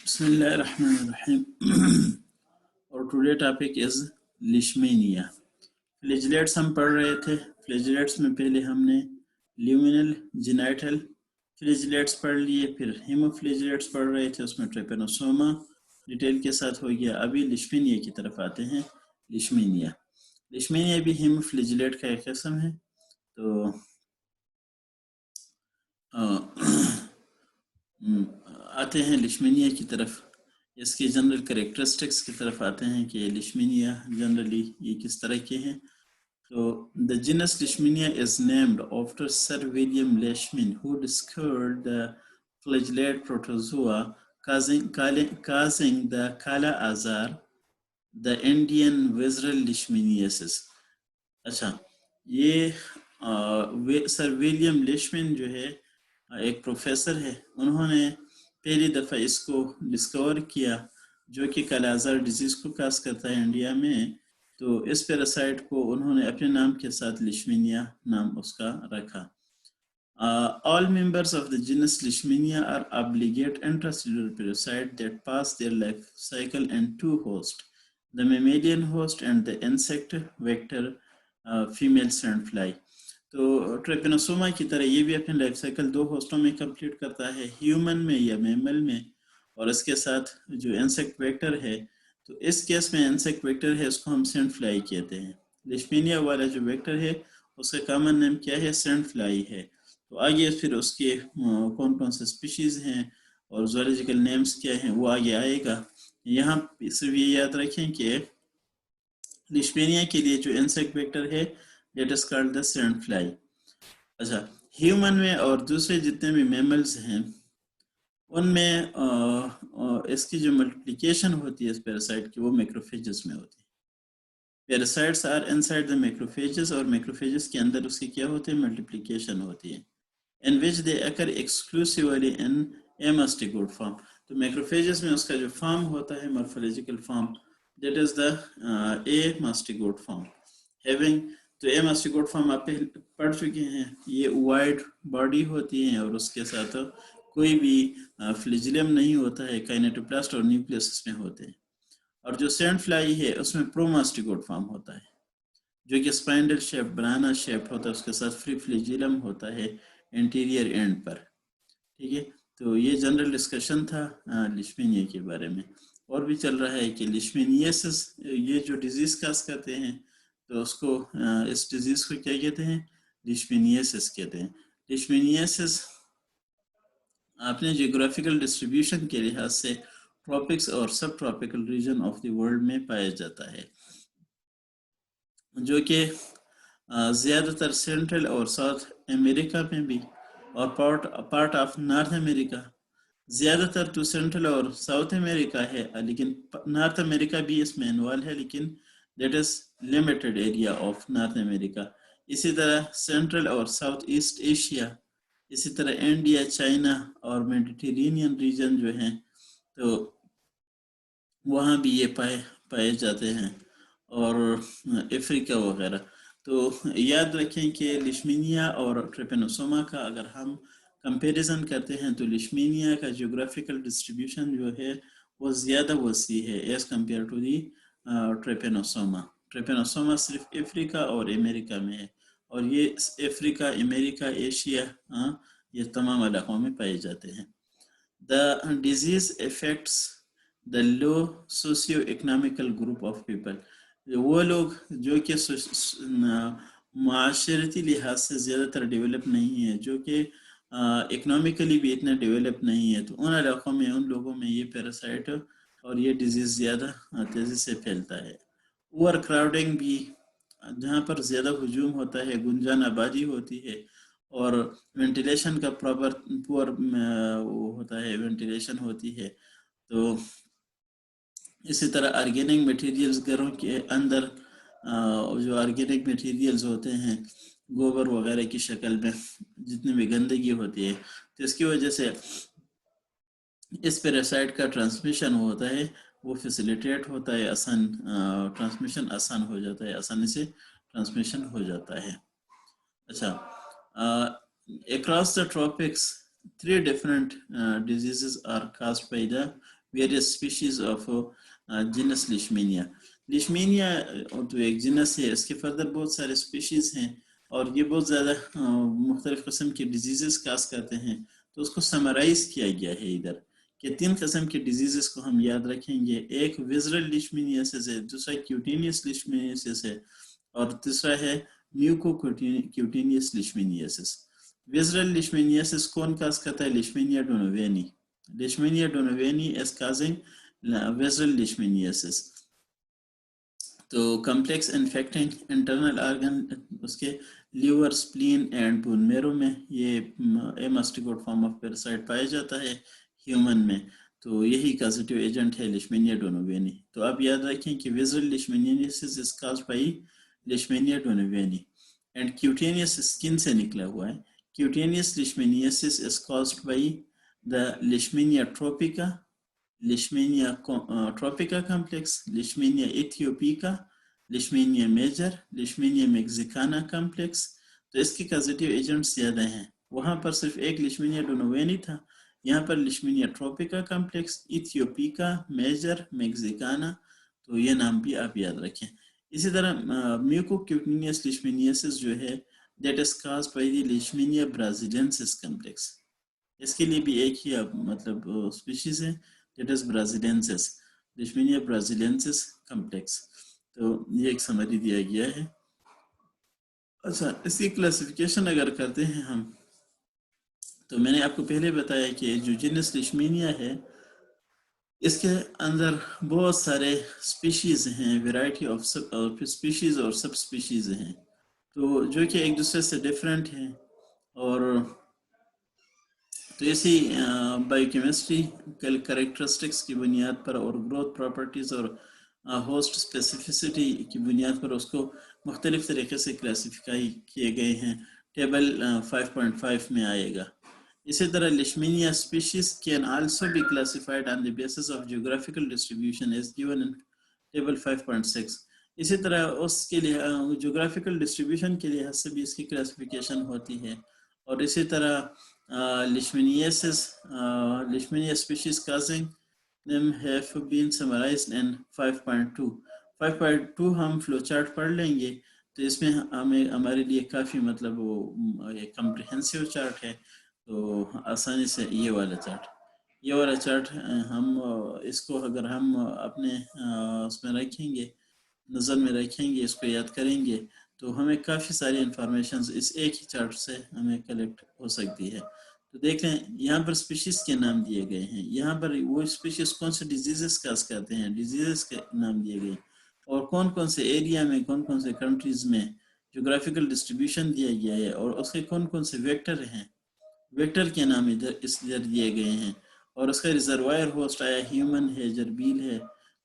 Bismillahirrahmanirrahim. Our today topic is leishmania. फ्लैजेलेट्स हम पढ़ रहे थे। फ्लैजेलेट्स में पहले हमने ल्यूमिनल जेनाइटल फ्लैजेलेट्स पढ़ लिए, फिर हीमोफ्लैजेलेट्स पढ़ रहे थे, उसमें ट्रिपेनोसोमा डिटेल के साथ हो गया। अभी लिश्मीनिया की तरफ आते हैं। लिश्मीनिया भी हीमोफ्लैजेलेट का एक किस्म है। तो आते हैं लिश्मीनिया की तरफ। इसके जनरल कैरेक्टरिस्टिक्स की तरफ आते हैं कि लिश्मीनिया जनरली ये किस तरह के हैं। तो the genus Leishmania is named after Sir William Leishman, who discovered the flagellate protozoa causing the Kala Azar, the Indian visceral leishmaniasis. अच्छा, ये सर विलियम लेशमैन जो है एक प्रोफेसर है, उन्होंने पहली दफ़ा इसको डिस्कवर किया जो कि कालाजार डिजीज़ को काज करता है इंडिया में। तो इस पैरासाइट को उन्होंने अपने नाम के साथ लिश्मीनिया नाम उसका रखा। All members of the genus Leishmania are obligate intracellular parasite that pass their life cycle in two hosts, the mammalian host and the insect vector female sandfly. तो ट्रिपेनोसोमा की तरह ये भी अपने लाइफ साइकिल दो होस्टों में कंप्लीट करता है, ह्यूमन में या मैमल में, और इसके साथ जो इंसेक्ट वेक्टर है, तो इस केस में इंसेक्ट वेक्टर है उसको हम सैंड फ्लाई कहते हैं। लिश्मीनिया वाला जो वेक्टर है उसका कॉमन नेम क्या है? सैंड फ्लाई है। तो आगे फिर उसके कौन कौन से स्पीशीज़ हैं और ज़ूलॉजिकल नेम्स क्या हैं वो आगे आएगा। यहाँ सिर्फ ये याद रखें कि लिश्मीनिया के लिए जो इंसेक्ट वेक्टर है that is called the sand fly। अच्छा, ह्यूमन में और दूसरे जितने भी मैमल्स हैं उनमें इसकी जो मल्टीप्लिकेशन होती है इस पैरासाइट की वो मैक्रोफेजेस में होती है। Parasites are inside the macrophages और मैक्रोफेजेस के अंदर उसकी क्या होती है? मल्टीप्लिकेशन होती है। in which they occur exclusively in amastigode form। तो मैक्रोफेजेस में उसका जो फॉर्म होता है morphological form that is the amastigode form having। तो एमास्टिकोड फॉर्म आप पढ़ चुके हैं, ये वाइड बॉडी होती है और उसके साथ कोई भी फ्लैजिलम नहीं होता है, काइनेटोप्लास्ट और न्यूक्लियस इसमें होते हैं। और जो सैंड फ्लाई है उसमें प्रोमास्टिकोड फॉर्म होता है जो कि स्पाइंडल शेप बनाना शेप होता है, उसके साथ फ्री फ्लैजिलम होता है इंटीरियर एंड पर। ठीक है, तो ये जनरल डिस्कशन था लिश्मीनिया के बारे में। और भी चल रहा है कि लिश्मीनियासिस ये जो डिजीज काज करते हैं तो उसको इस डिजीज को क्या कहते हैं? लिश्मीनियासिस कहते हैं। लिश्मीनियासिस अपने जियोग्राफिकल डिस्ट्रीब्यूशन के लिहाज से ट्रॉपिक्स और सब tropical region of the world में पाया जाता है, जो कि ज़्यादातर सेंट्रल और साउथ अमेरिका में भी और पार्ट ऑफ नॉर्थ अमेरिका, ज़्यादातर तो सेंट्रल और साउथ अमेरिका है, लेकिन नॉर्थ अमेरिका भी इसमें इन्वॉल्व है, लेकिन that is limited area of North America। इसी तरह सेंट्रल और साउथ ईस्ट एशिया, इसी तरह इंडिया, चाइना और मेडिटेरेनियन रीजन जो हैं तो वहाँ भी ये पाए जाते हैं, और अफ्रीका वगैरह। तो याद रखें कि लिश्मीनिया और ट्रिपेनोसोमा का अगर हम कंपैरिजन करते हैं तो लिश्मीनिया का जियोग्राफिकल डिस्ट्रीब्यूशन जो है वो ज़्यादा वसी है as compared to the trypanosoma. Trypanosoma सिर्फ अफ्रीका और अमेरिका में है, और ये अफ्रीका, अमेरिका, एशिया ये तमाम इलाकों में पाए जाते हैं। The disease affects the low socio economical group of people, वो लोग जो कि माशरती लिहाज से ज़्यादातर डेवलप नहीं है, जो कि इकोनॉमिकली भी इतना डेवलप नहीं है, तो उन इलाकों में उन लोगों में ये पैरासाइट और ये डिजीज़ ज़्यादा तेज़ी से फैलता है। ओवर क्राउडिंग भी, जहाँ पर ज़्यादा हुजूम होता है, गुंजान आबादी होती है और वेंटिलेशन का प्रॉपर पुअर वो होता है, वेंटिलेशन होती है। तो इसी तरह ऑर्गेनिक मटेरियल्स घरों के अंदर जो ऑर्गेनिक मटेरियल्स होते हैं गोबर वगैरह की शक्ल में जितनी भी गंदगी होती है, तो इसकी वजह से इस पैरासाइट का ट्रांसमिशन होता है वो फैसिलिटेट होता है, आसान ट्रांसमिशन आसान हो जाता है, आसानी से ट्रांसमिशन हो जाता है। अच्छा, across the tropics 3 different diseases are caused by the various species of genus Leishmania. Leishmania तो एक जिनस है, इसके फर्दर बहुत सारे स्पीशीज़ हैं और ये बहुत ज़्यादा मुख्तलिफ़ किस्म के डिजीज़ काज करते हैं। तो उसको समराइज़ किया गया है इधर कि 3 किस्म के डिजीज़ को हम याद रखेंगे। एक विज़रल लीशमैनियासिस है, दूसरा क्यूटेनियस लीशमैनियासिस है और तीसरा है म्यूकोक्यूटेनियस लीशमैनियासिस। विज़रल लीशमैनियासिस कौन काज करता है? Leishmania donovani. Leishmania donovani is causing visceral leishmaniasis. तो कम्प्लेक्स इन्फेक्टिंग इंटरनल ऑर्गन उसके liver, spleen and bone marrow में ये एमास्टिकोट फॉर्म ऑफ पैरासाइट पाया जाता है ह्यूमन में। तो यही कॉजेटिव एजेंट है लेishmania donovani। तो आप याद रखें कि विज़रल leishmaniasis is caused by leishmania donovani and cutaneous skin से निकला हुआ है। Cutaneous leishmaniasis is caused by the Leishmania tropica, Leishmania tropica complex, Leishmania ethiopica, Leishmania major, Leishmania mexicana complex। तो इसके कॉजेटिव एजेंट्स ज़्यादा हैं। वहाँ पर सिर्फ एक Leishmania donovani था, यहाँ पर Leishmania tropica complex, ethiopica, major, mexicana। तो ये नाम भी आप याद रखें। इसी तरह mucocutaneous leishmaniasis जो है that is caused by the Leishmania brasiliensis complex। इसके लिए भी एक ही मतलब स्पीशीज है that is brasiliensis, Leishmania brasiliensis complex। तो ये एक समरी दिया गया है। अच्छा, इसकी क्लासिफिकेशन अगर करते हैं हम, तो मैंने आपको पहले बताया कि जो जीनस Leishmania है इसके अंदर बहुत सारे स्पीशीज हैं, वैरायटी ऑफ स्पीशीज और सब स्पीशीज हैं, तो जो कि एक दूसरे से डिफरेंट हैं। और तो ऐसी बायोकेमिस्ट्री कैरेक्टरिस्टिक्स की बुनियाद पर और ग्रोथ प्रॉपर्टीज़ और होस्ट स्पेसिफिसिटी की बुनियाद पर उसको मुख्तलिफ तरीके से क्लासिफाई किए गए हैं। टेबल 5.5 में आएगा। इसी तरह Leishmania species can also be classified on the basis of geographical distribution as given in table 5.6। इसी तरह उसके लिए जोग्राफिकल डिस्ट्रीब्यूशन के लिहाज से भी इसकी क्लासिफिकेशन होती है। और इसी तरह Leishmaniasis, Leishmania species causing them have been summarized in 5.2। 5.2 हम फ्लो चार्ट पढ़ लेंगे, तो इसमें हमें हमारे लिए काफ़ी मतलब वो एक कम्प्रिहेंसिव चार्ट है। तो आसानी से ये वाला चार्ट हम इसको अगर हम अपने उसमें रखेंगे, नज़र में रखेंगे, इसको याद करेंगे, तो हमें काफ़ी सारी इंफॉर्मेशन इस एक ही चार्ट से हमें कलेक्ट हो सकती है। तो देख लें, यहाँ पर स्पीशीज़ के नाम दिए गए हैं, यहाँ पर वो स्पीशीज़ कौन से डिजीज़ काज करते हैं, डिजीज़ के नाम दिए गए, और कौन कौन से एरिया में, कौन कौन से कंट्रीज़ में जोग्राफिकल डिस्ट्रीब्यूशन दिया गया है, और उसके कौन कौन से वेक्टर हैं, वेक्टर के नाम इधर दिए गए हैं, और उसका रिजर्वायर होस्ट आया ह्यूमन है, जर्बील है,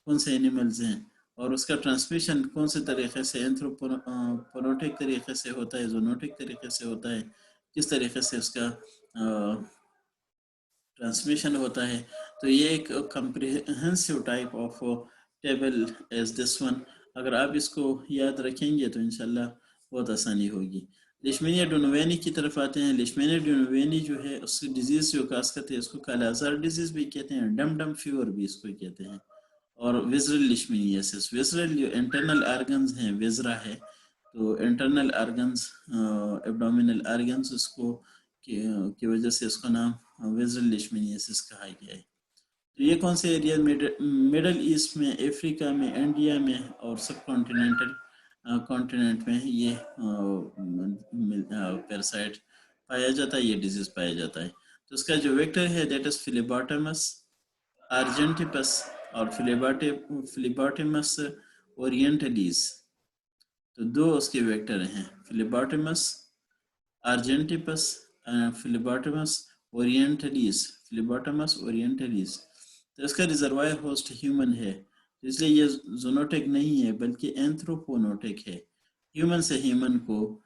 कौन से एनिमल्स हैं, और उसका ट्रांसमिशन कौन से तरीके से, एंथ्रोपोनोटिक तरीके से होता है, जोनोटिक तरीके से होता है, किस तरीके से उसका ट्रांसमिशन होता है। तो ये एक comprehensive type of table as this one. अगर आप इसको याद रखेंगे तो इंशाल्लाह बहुत आसानी होगी। Leishmania donovani की तरफ आते हैं। Leishmania donovani जो है उसकी डिजीज़ जो काज करते हैं उसको कालाजार डिजीज़ भी कहते हैं, डम फीवर भी इसको कहते हैं। और विज़रल leishmaniasis, विज़रल जो इंटरनल ऑर्गन्स हैं, विज़रा है, तो इंटरनल ऑर्गन्स, एब्डोमिनल ऑर्गन्स, उसको की वजह से इसका नाम विज़रल leishmaniasis कहा गया है। तो ये कौन से एरिया, मिडल ईस्ट में, अफ्रीका में, इंडिया में और सब कॉन्टिनेंट में ये पैरासाइट पाया जाता है, ये डिजीज पाया जाता है। तो उसका जो वेक्टर है दैट इज फिलिबोटमस आर्जेंटिपस और फिलिबोटमस ओरिएंटलिस। तो दो उसके वेक्टर हैं, फिलिबोटमस आर्जेंटिपस, फिलिबोटमस ओरिएंटलिस, फिलिबोटमस ओरिएंटलिस। तो इसका रिजर्वायर होस्ट ह्यूमन है, इसलिए ये जोनोटिक नहीं है बल्कि एंथ्रोपोनोटिक है। ह्यूमन से ह्यूमन को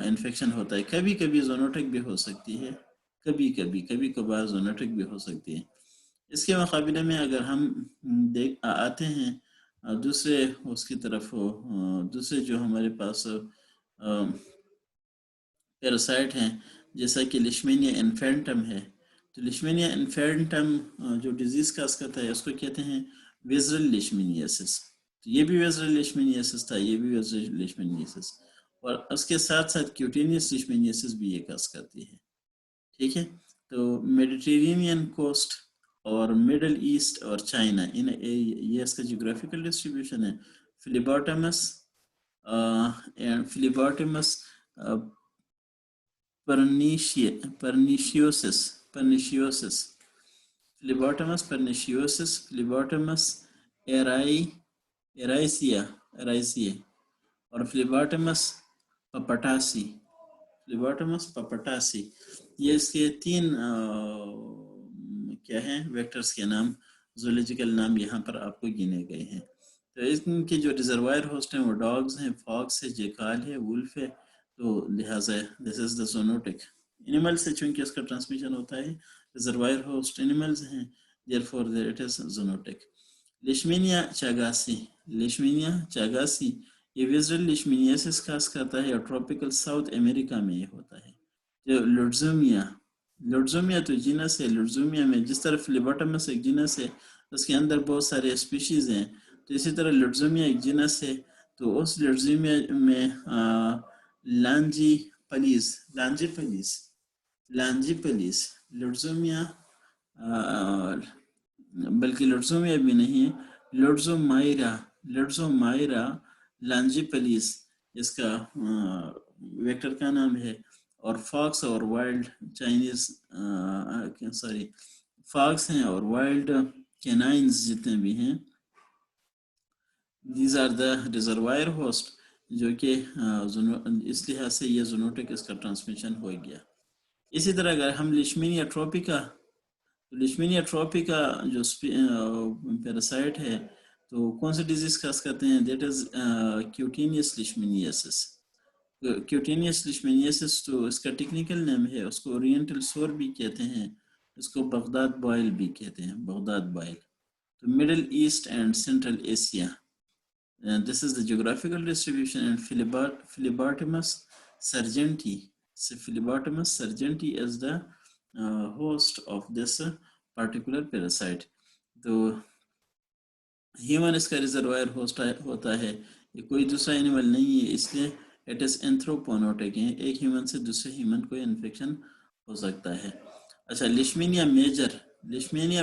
इन्फेक्शन होता है, कभी कभी जोनोटिक भी हो सकती है, कभी कभार जोनोटिक भी हो सकती है। इसके मुकाबले में अगर हम आते हैं दूसरे उसकी तरफ, दूसरे जो हमारे पास पैरासाइट हैं, जैसा कि Leishmania infantum है, تو لیشمینیا انفینٹم جو ڈیزیز کاز کرتا ہے اس کو کہتے ہیں ویزرل لیشمینیاسس. تو یہ بھی ویزرل لیشمینیاسس تھا, یہ بھی ویزرل لیشمینیاسس, اور اس کے ساتھ ساتھ کیوٹینیس لیشمینیاسس بھی یہ کاز کرتی ہے. ٹھیک ہے, تو میڈیٹرینین کوسٹ اور مڈل ایسٹ اور چائنا یہ اس کا جغرافیکل ڈسٹریبیوشن ہے. فلیباٹمس فلیباٹمس پرنیشیوسس فلیباٹمس پرنیشیوسس, فلیباٹمس ایرائسیا اور فلیباٹمس پپٹاسی. یہ اس کے 3 کیا ہیں ویکٹرز کے نام, زولوجیکل نام یہاں پر آپ کو گنے گئے ہیں. تو ان کے جو ریزروائر ہوسٹ ہیں وہ ڈاگز ہیں, فاکس ہے, جیکال ہے, وولف ہے. تو لہٰذا دس از دا زونوٹک. اینیمل سے چونکہ اس کا ٹرانسمیشن ہوتا ہے, ریزروائر ہوسٹ اینیملز ہیں, therefore it is zoonotic. لیشمینیا چاگاسی یہ ویزرل لیشمینیاسس خاص کرتا ہے اور ٹراپیکل ساؤتھ امریکہ میں یہ ہوتا ہے. جو لوڈزومیا تو جینس ہے. لوڈزومیا میں جس طرح فلیباٹمس ایک جینس ہے, اس کے اندر بہت سارے اسپیشیز ہیں, تو اسی طرح لوڈزومیا ایک جینس ہے. تو اس لوڈزومیا میں لانجی پلیس لوڈزومیا, بلکہ لوڈزومیا بھی نہیں ہے, لوڈزومائرا لانجی پلیس اس کا ویکٹر کا نام ہے. اور فاکس اور وائلڈ فاکس ہیں اور وائلڈ کینائنز جتنے بھی ہیں, these are the reservoir host, جو کہ اس لحاظ سے یہ زونوٹک اس کا ٹرانسمیشن ہو گیا. اسی طرح اگر ہم لیشمینیا ٹروپیکا جو پیراسائٹ ہے تو کون سے ڈیزیز خاص کرتے ہیں, دیٹ از کیوٹینیس لیشمینیاسس. کیوٹینیس لیشمینیاسس تو اس کا ٹیکنیکل نیم ہے, اس کو اورینٹل سور بھی کہتے ہیں, اس کو بغداد بائل بھی کہتے ہیں, بغداد بائل. تو middle east and central Asia, this is the geographical distribution. And Philibotrymus sargenti is the host of this particular parasite. تو ہیومن اس کا ریزروائر ہوسٹ ہوتا ہے, یہ کوئی دوسرا اینیمل نہیں ہے, اس لیے اٹ از اینتھروپونوٹک ہے, ایک ہیومن سے دوسرے ہیومن کو انفیکشن ہو سکتا ہے. اچھا, لیشمینیا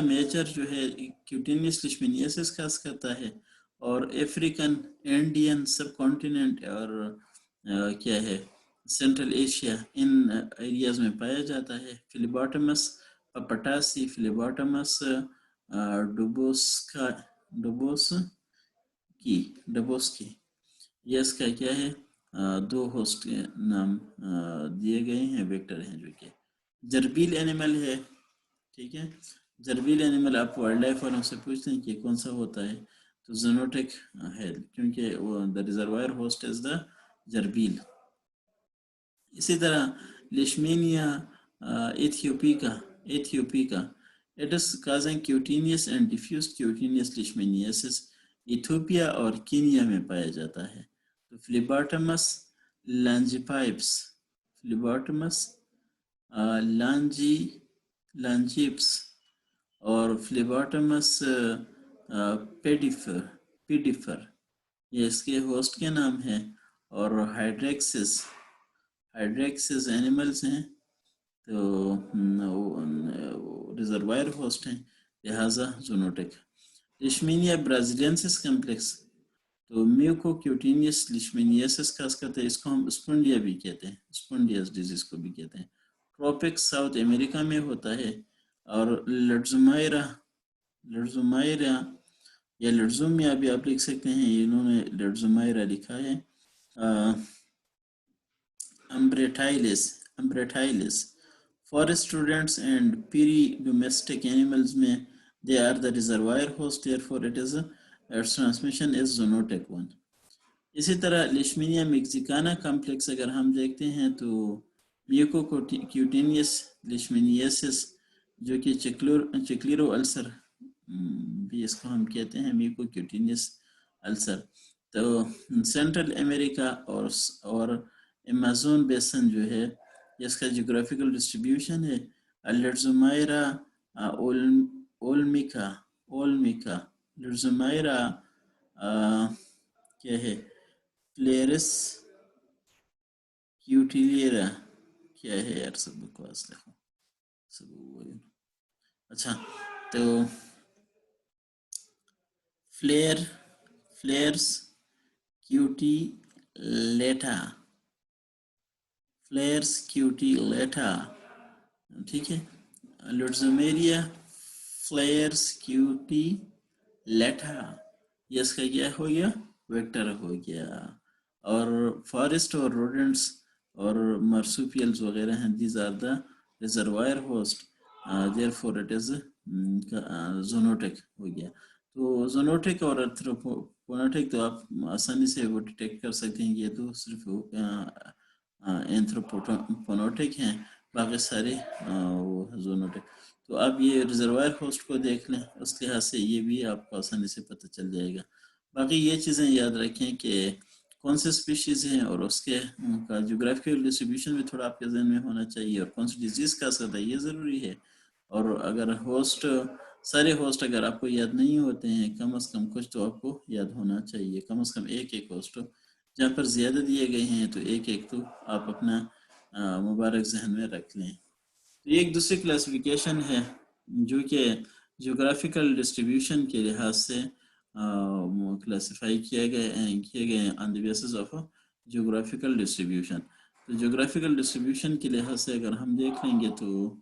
میجر جو ہے کیوٹینیس لیشمینیاسس خاص کرتا ہے, اور افریقن, انڈین سب کانٹیننٹ اور کیا ہے سینٹرل ایشیا, ان ایریاز میں پایا جاتا ہے. فلیباٹمس پپٹاسی, فلیباٹمس ڈبوسکی, یہ اس کا کیا ہے 2 ہوسٹ کے نام دیے گئے ہیں, ویکٹر ہیں, جو کہ جربیل اینیمل ہے. ٹھیک ہے, جربیل اینیمل آپ وائلڈ لائف والوں سے پوچھتے ہیں کہ کون سا ہوتا ہے, تو زونوٹک ہے, کیونکہ دا ریزروائر ہوسٹ از دا جربیل. اسی طرح لیشمینیا ایتھیوپیکا it is causing cutaneous and diffuse cutaneous leishmaniasis. Ethiopia اور کینیا میں پایا جاتا ہے. تو فلیباٹمس لانجیپس اور فلیباٹمس پیڈیفر یہ اس کے ہوسٹ کے نام ہیں, اور ہائیڈریکسس اینیملز ہیں, تو ریزروائر ہوسٹ ہیں, لہذا زونوٹک. لیشمینیا برازیلینسس کمپلیکس, تو میوکو کیوٹینیس لیشمینیاسس خاص کرتے ہیں, اس کو ہم اسپونڈیا بھی کہتے ہیں, اسپونڈیاس ڈیزیز کو بھی کہتے ہیں. ٹراپک ساؤتھ امریکہ میں ہوتا ہے. اور لڈزومائرا یا لڈزومیا بھی آپ لکھ سکتے ہیں, انہوں نے لڈزومائرا لکھا ہے. امبریٹائلس forest rodents and peri-domestic animals میں they are the reservoir host, therefore its transmission is zoonotic one. اسی طرح لیشمینیا میکسیکانا کمپلیکس اگر ہم دیکھتے ہیں تو میوکو کیوٹینیس لیشمینیاسس, جو کہ چکلیرو السر بھی اس کو ہم کہتے ہیں, میوکو کیوٹینیس السر. تو سینٹرل امریکہ اور ایمیزون بیسن جو ہے اس کا جغرافیکل ڈسٹریبیوشن ہے, Alzheimer olmica Alzheimer क्या है फ्लेरस क्यूटिलियरा क्या है यार सब बकवास लिखो सब वही अच्छा तो फ्लेयर्स क्यूटिलेटा फ्लेयर्स क्यूटिलेटा ठीक है लुट्जमेरिया फ्लेयर्स क्यूटिलेटा ये इसका क्या हो गया वेक्टर हो गया और फॉरेस्ट और रोडेंट्स और मार्सुपियल्स वगैरह हैं these are the reservoir host therefore it is zoonotic हो गया तो जोनोटिक और एंथ्रोपोनोटिक तो आप आसानी से वो डिटेक्ट कर सकते हैं ये तो सिर्फ एंथ्रोपोनोटिक हैं बाकी सारे वो जोनोटिक तो आप ये रिजर्वायर होस्ट को देख लें उस लिहाज से ये भी आपको आसानी से पता चल जाएगा बाकी ये चीज़ें याद रखें कि कौन से स्पीशीज़ हैं और उसके उनका जोग्राफिकल डिस्ट्रीब्यूशन भी थोड़ा आपके जहन में होना चाहिए और कौन सी डिजीज़ का असर है ये ज़रूरी है और अगर होस्ट सारे होस्ट अगर आपको याद नहीं होते हैं कम से कम कुछ तो आपको याद होना चाहिए कम से कम एक एक होस्ट जहाँ पर ज़्यादा दिए गए हैं तो एक एक तो आप अपना मुबारक जहन में रख लें तो ये एक दूसरी क्लासिफिकेशन है जो कि जोग्राफिकल डिस्ट्रीब्यूशन के लिहाज से क्लासिफाई किए गए on the basis of geographical distribution तो जोग्राफिकल डिस्ट्रीब्यूशन के लिहाज से अगर हम देख लेंगे तो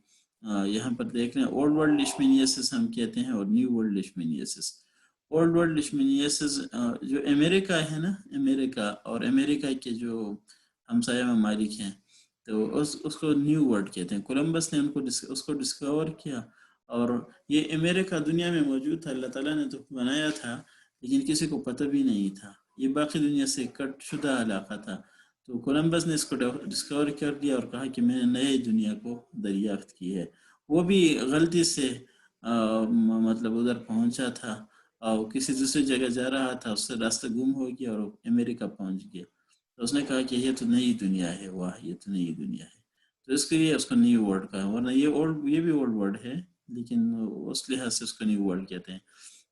यहाँ पर देख लें ओल्ड वर्ल्ड लिशमेनियासिस हम कहते हैं और न्यू वर्ल्ड लिशमेनियासिस ओल्ड वर्ल्ड लिशमेनियासिस जो अमेरिका है ना अमेरिका और अमेरिका के जो हमसाया ममालिक हैं तो उसको न्यू वर्ल्ड कहते हैं कोलंबस ने उसको डिस्कवर किया और ये अमेरिका दुनिया में मौजूद था अल्लाह ताला ने तो बनाया था लेकिन किसी को पता भी नहीं था ये बाकी दुनिया से कट शुदा इलाका था तो कोलंबस ने इसको डिस्कवर कर दिया और कहा कि मैंने नए दुनिया को दरियाफ्त की है वो भी गलती से मतलब उधर पहुंचा था और किसी दूसरी जगह जा रहा था उससे रास्ता गुम हो गया और अमेरिका पहुंच गया तो उसने कहा कि ये तो नई दुनिया है वाह ये तो नई दुनिया है तो इसके लिए उसको न्यू वर्ल्ड कहा वरना ये भी ओल्ड वर्ल्ड है लेकिन उस लिहाज से उसको न्यू वर्ल्ड कहते हैं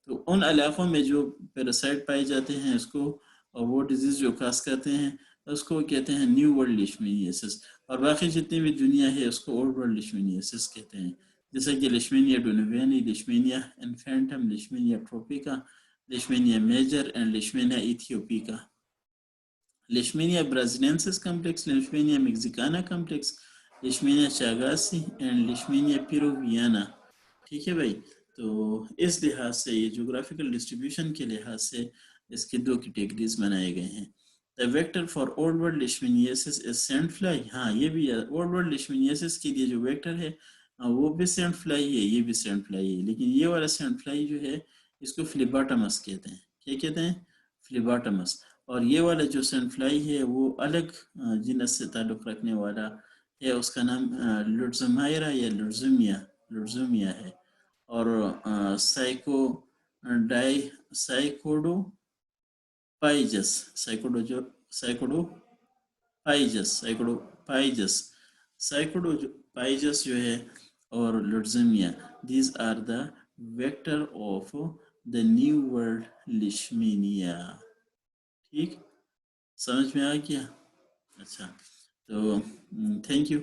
तो उन इलाकों में जो पैरासाइट पाए जाते हैं उसको और वो डिजीज जो कास करते हैं उसको कहते हैं न्यू वर्ल्ड लिशमेनियासिस और बाकी जितनी भी दुनिया है उसको ओल्ड वर्ल्ड लिशमेनियासिस कहते हैं जैसे कि Leishmania donovani Leishmania infantum Leishmania tropica Leishmania major and Leishmania aethiopica Leishmania braziliensis complex, Leishmania mexicana complex, Leishmania chagassi and Leishmania peruviana ठीक है भाई तो इस लिहाज से ये जोग्राफिकल डिस्ट्रीब्यूशन के लिहाज से इसके दो कैटेगरीज बनाए गए हैं the vector for old world leishmaniasis is sand fly हाँ ये भी ओल्ड वर्ल्ड लिशमेनियासिस के लिए जो वेक्टर है वो भी सैंड फ्लाई है ये भी सैंड फ्लाई है लेकिन ये वाला सैंड फ्लाई जो है इसको फ्लिबाटमस कहते हैं क्या कहते हैं फ्लिबाटमस और ये वाला जो सैंड फ्लाई है वो अलग जिनस से ताल्लुक़ रखने वाला है उसका नाम लुट्ज़मायरा या लुट्ज़ुमिया है और साइकोडोपाइजस साइकोडोपाइजस जो है और Lutzomyia these are the vector of the new world Leishmania ठीक समझ में आ गया अच्छा तो थैंक यू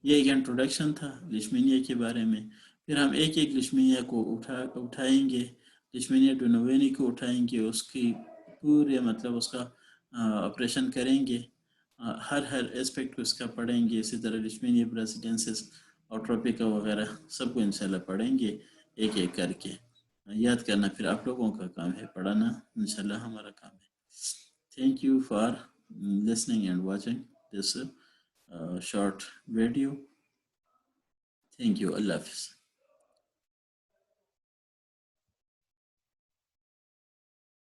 ये एक इंट्रोडक्शन था लिशमेनिया के बारे में फिर हम एक एक लिशमेनिया को उठाएंगे लिशमेनिया डोनोवेनी को उठाएंगे उसकी पूरे मतलब उसका ऑपरेशन करेंगे हर एस्पेक्ट को इसका पढ़ेंगे इसी तरह लिशमेनिया ब्रासिडेंसिस और ट्रोपिका वगैरह सबको इंशाल्लाह पढ़ेंगे एक एक करके याद करना फिर आप लोगों का काम है पढ़ाना इंशाल्लाह हमारा काम है Thank you for listening and watching this short video. Thank you. Allah Hafiz.